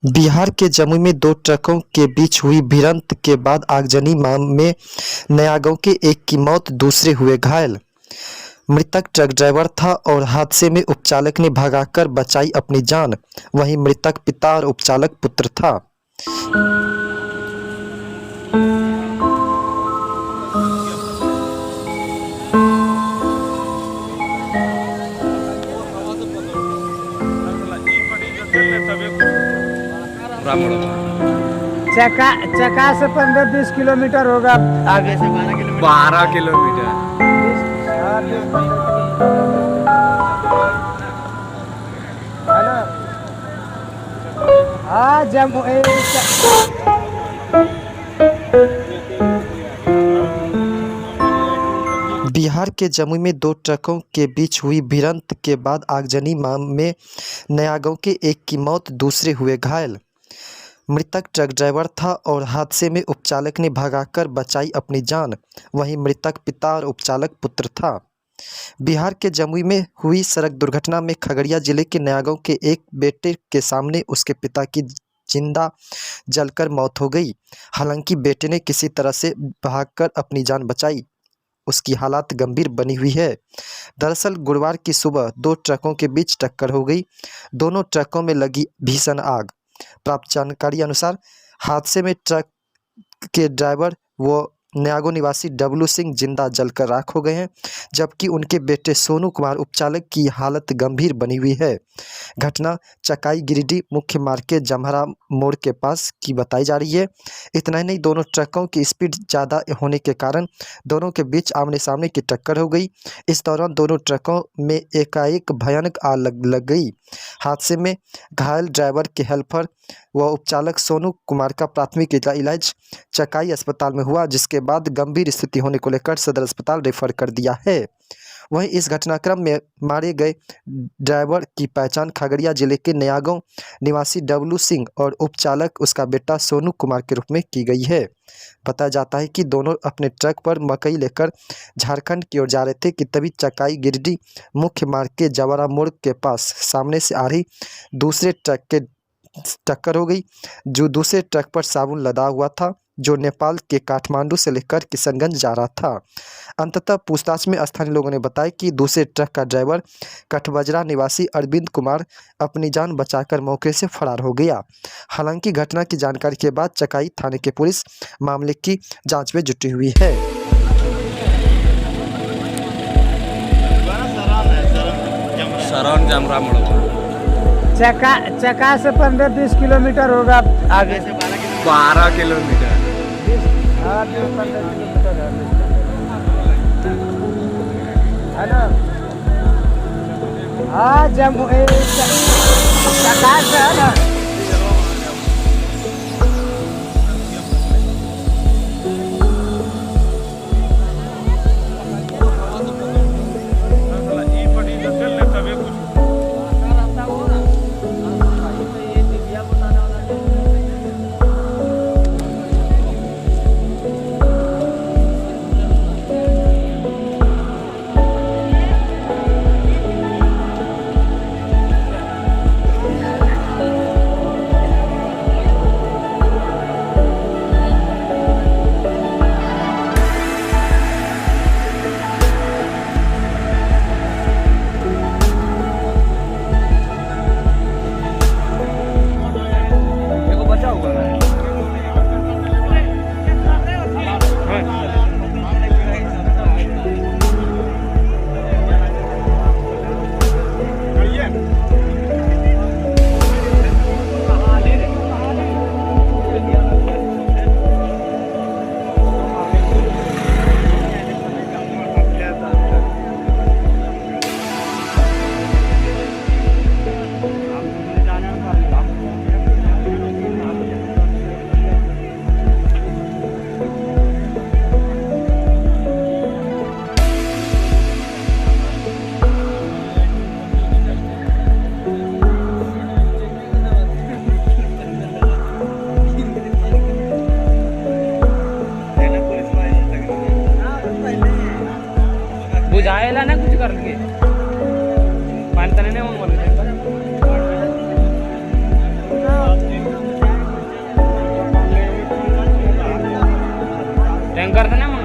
बिहार के जमुई में दो ट्रकों के बीच हुई भिड़ंत के बाद आगजनी में नयागांव के एक की मौत, दूसरे हुए घायल। मृतक ट्रक ड्राइवर था और हादसे में उपचालक ने भगाकर बचाई अपनी जान। वहीं मृतक पिता और उपचालक पुत्र था। चका से 15-20 किलोमीटर होगा। आगे से 12 किलोमीटर। हेलो, हाँ बिहार के जमुई में दो ट्रकों के बीच हुई भिड़ंत के बाद आगजनी में नयागांव के एक की मौत, दूसरे हुए घायल। मृतक ट्रक ड्राइवर था और हादसे में उपचालक ने भगाकर बचाई अपनी जान। वहीं मृतक पिता और उपचालक पुत्र था। बिहार के जमुई में हुई सड़क दुर्घटना में खगड़िया जिले के नयागांव के एक बेटे के सामने उसके पिता की जिंदा जलकर मौत हो गई। हालांकि बेटे ने किसी तरह से भागकर अपनी जान बचाई। उसकी हालत गंभीर बनी हुई है। दरअसल गुरुवार की सुबह दो ट्रकों के बीच टक्कर हो गई। दोनों ट्रकों में लगी भीषण आग। प्राप्त जानकारी अनुसार हादसे में ट्रक के ड्राइवर व नयागांव निवासी डब्लू सिंह जिंदा जलकर राख हो गए हैं, जबकि उनके बेटे सोनू कुमार उपचालक की हालत गंभीर बनी हुई है। घटना चकाई गिरिडीह मुख्य मार्ग के जमहरा मोड़ के पास की बताई जा रही है। इतना ही नहीं, दोनों ट्रकों की स्पीड ज़्यादा होने के कारण दोनों के बीच आमने सामने की टक्कर हो गई। इस दौरान दोनों ट्रकों में एकाएक भयानक आग लग गई। हादसे में घायल ड्राइवर के हेल्पर व उपचालक सोनू कुमार का प्राथमिक इलाज चकाई अस्पताल में हुआ, जिसके बाद गंभीर स्थिति होने को लेकर सदर अस्पताल रेफर कर दिया है। वहीं इस घटनाक्रम में मारे गए ड्राइवर की पहचान खगड़िया जिले के नयागांव निवासी डब्लू सिंह और उपचालक उसका बेटा सोनू कुमार के रूप में की गई है। बताया जाता है कि दोनों अपने ट्रक पर मकई लेकर झारखंड की ओर जा रहे थे कि तभी चकाई गिरिडीह मुख्य मार्ग के जवारा मोड़ के पास सामने से आ रही दूसरे ट्रक के टक्कर हो गई। जो दूसरे ट्रक पर साबुन लदा हुआ था, जो नेपाल के काठमांडू से लेकर किशनगंज जा रहा था। अंततः पूछताछ में स्थानीय लोगों ने बताया कि दूसरे ट्रक का ड्राइवर कठबजरा निवासी अरविंद कुमार अपनी जान बचाकर मौके से फरार हो गया। हालांकि घटना की जानकारी के बाद चकाई थाने की पुलिस मामले की जांच में जुटी हुई है। चका से 15-20 किलोमीटर होगा। आगे से 12 किलोमीटर। हेलो, हाँ चका से है ना। भयंकर था ना मग